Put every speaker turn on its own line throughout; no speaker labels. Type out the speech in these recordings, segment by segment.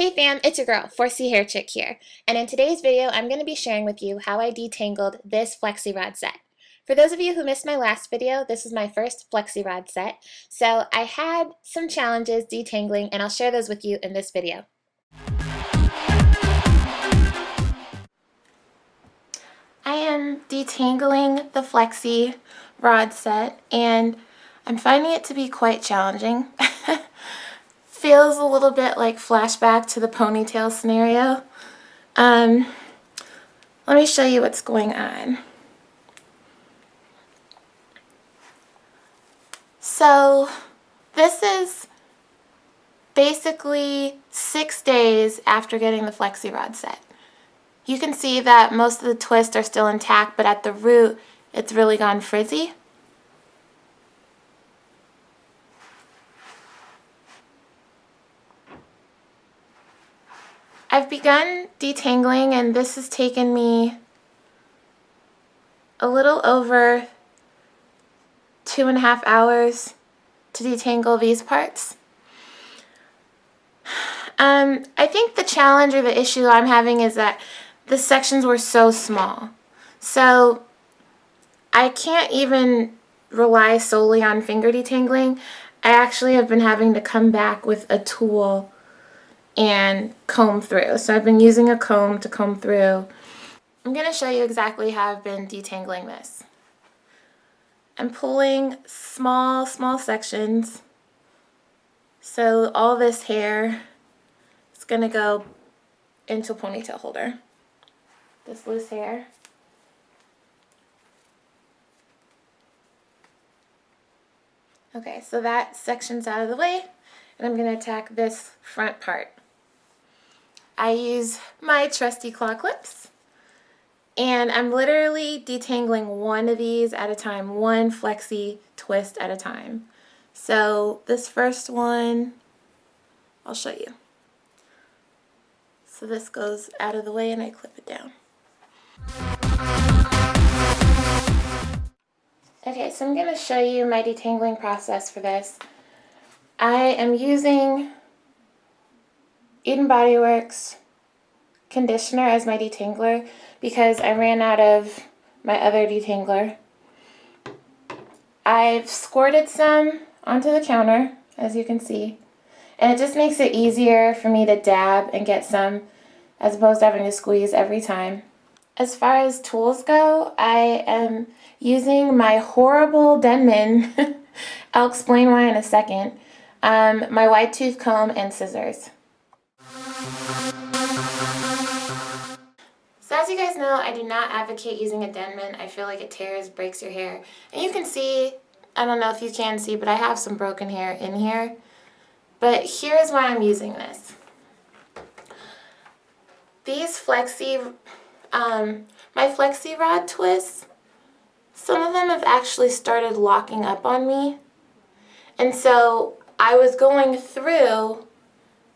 Hey fam, it's your girl, 4C Hair Chick here, and in today's video I'm going to be sharing with you how I detangled this Flexirod set. For those of you who missed my last video, this is my first Flexirod set, so I had some challenges detangling and I'll share those with you in this video. I am detangling the Flexirod set and I'm finding it to be quite challenging. Feels a little bit like flashback to the ponytail scenario. Let me show you what's going on. So this is basically 6 days after getting the Flexirod set. You can see that most of the twists are still intact, but at the root it's really gone frizzy. I've begun detangling and this has taken me a little over 2.5 hours to detangle these parts. I think the challenge or the issue I'm having is that the sections were so small. So I can't even rely solely on finger detangling. I actually have been having to come back with a tool and comb through. So I've been using a comb to comb through. I'm going to show you exactly how I've been detangling this. I'm pulling small sections. So all this hair is going to go into a ponytail holder. This loose hair. Okay, so that section's out of the way, and I'm going to attack this front part. I use my trusty claw clips, and I'm literally detangling one of these at a time, one flexi twist at a time. So this first one, I'll show you. So this goes out of the way and I clip it down. Okay, so I'm going to show you my detangling process for this. I am using Eden Body Works conditioner as my detangler because I ran out of my other detangler. I've squirted some onto the counter, as you can see, and it just makes it easier for me to dab and get some as opposed to having to squeeze every time. As far as tools go, I am using my horrible Denman, I'll explain why in a second, my wide tooth comb and scissors. So as you guys know, I do not advocate using a Denman. I feel like it tears, breaks your hair. And you can see, I don't know if you can see, but I have some broken hair in here. But here's why I'm using this. These my Flexirod twists, some of them have actually started locking up on me. And so I was going through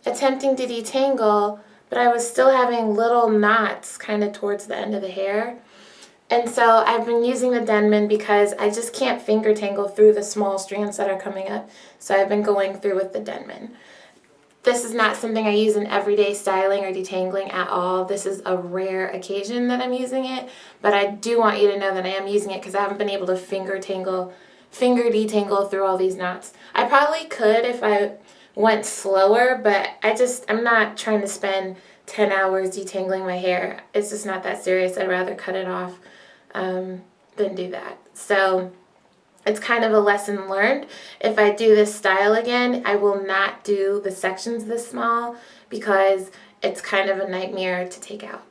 attempting to detangle, but I was still having little knots kind of towards the end of the hair. And so I've been using the Denman because I just can't finger tangle through the small strands that are coming up. So I've been going through with the Denman. This is not something I use in everyday styling or detangling at all. This is a rare occasion that I'm using it, but I do want you to know that I am using it because I haven't been able to finger detangle through all these knots. I probably could if I went slower, but I'm not trying to spend 10 hours detangling my hair. It's just not that serious. I'd rather cut it off than do that. So it's kind of a lesson learned. If I do this style again, I will not do the sections this small because it's kind of a nightmare to take out.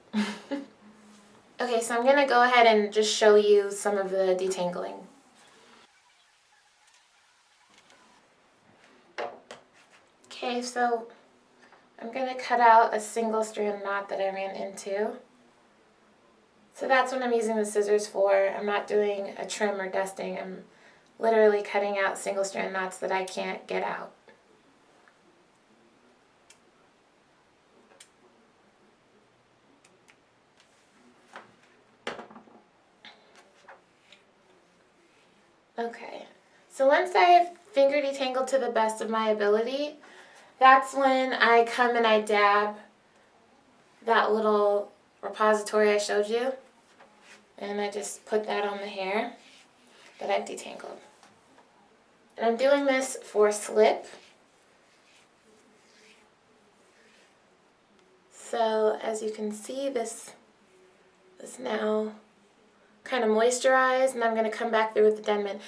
Okay, so I'm going to go ahead and just show you some of the detangling. Okay, so I'm going to cut out a single strand knot that I ran into. So that's what I'm using the scissors for. I'm not doing a trim or dusting. I'm literally cutting out single strand knots that I can't get out. Okay, so once I've finger detangled to the best of my ability, That's when I come and I dab that little repository I showed you, and I just put that on the hair that I've detangled. And I'm doing this for slip. So as you can see, this now kind of moisturized, and I'm going to come back through with the Denman.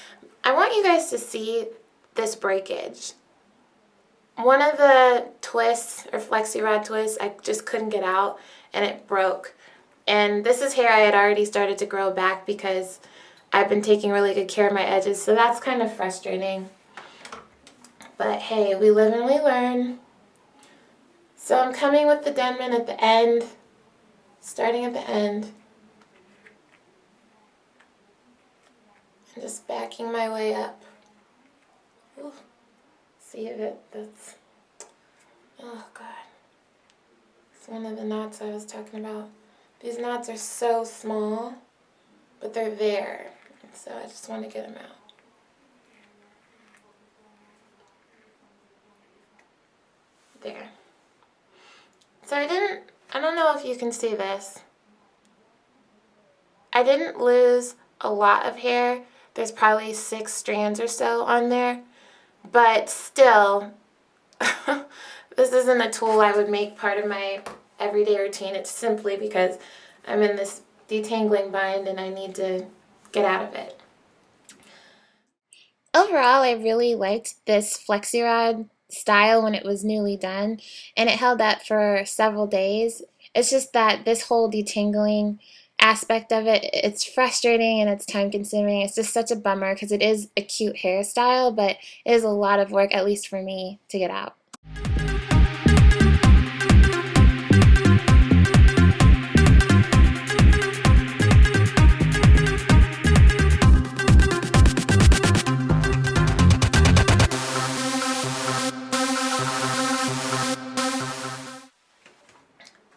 I want you guys to see this breakage. One of the twists, or Flexirod twists, I just couldn't get out, and it broke. And this is hair I had already started to grow back because I've been taking really good care of my edges, so that's kind of frustrating. But hey, we live and we learn. So I'm coming with the Denman at the end, starting at the end, and just backing my way up. Ooh. See if that's, oh God. It's one of the knots I was talking about. These knots are so small, but they're there. So I just want to get them out. There. So I don't know if you can see this. I didn't lose a lot of hair. There's probably 6 strands or so on there. But still, this isn't a tool I would make part of my everyday routine. It's simply because I'm in this detangling bind and I need to get out of it. Overall, I really liked this Flexirod style when it was newly done, and it held up for several days. It's just that this whole detangling aspect of it, it's frustrating and it's time consuming. It's just such a bummer because it is a cute hairstyle, but it is a lot of work, at least for me, to get out.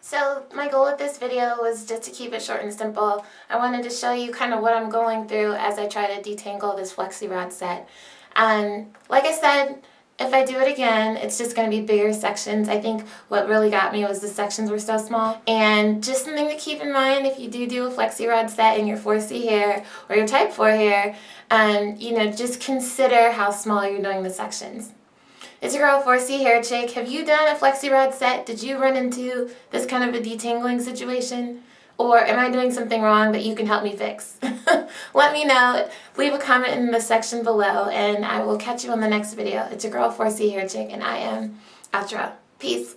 So my goal with this video was just to keep it short and simple. I wanted to show you kind of what I'm going through as I try to detangle this Flexirod set. Like I said, if I do it again, it's just going to be bigger sections. I think what really got me was the sections were so small. And just something to keep in mind if you do a Flexirod set in your 4C hair or your type 4 hair, just consider how small you're doing the sections. It's your girl 4C Hair Chick. Have you done a Flexirod set? Did you run into this kind of a detangling situation? Or am I doing something wrong that you can help me fix? Let me know. Leave a comment in the section below and I will catch you on the next video. It's your girl 4C Hair Chick and I am outro. Peace.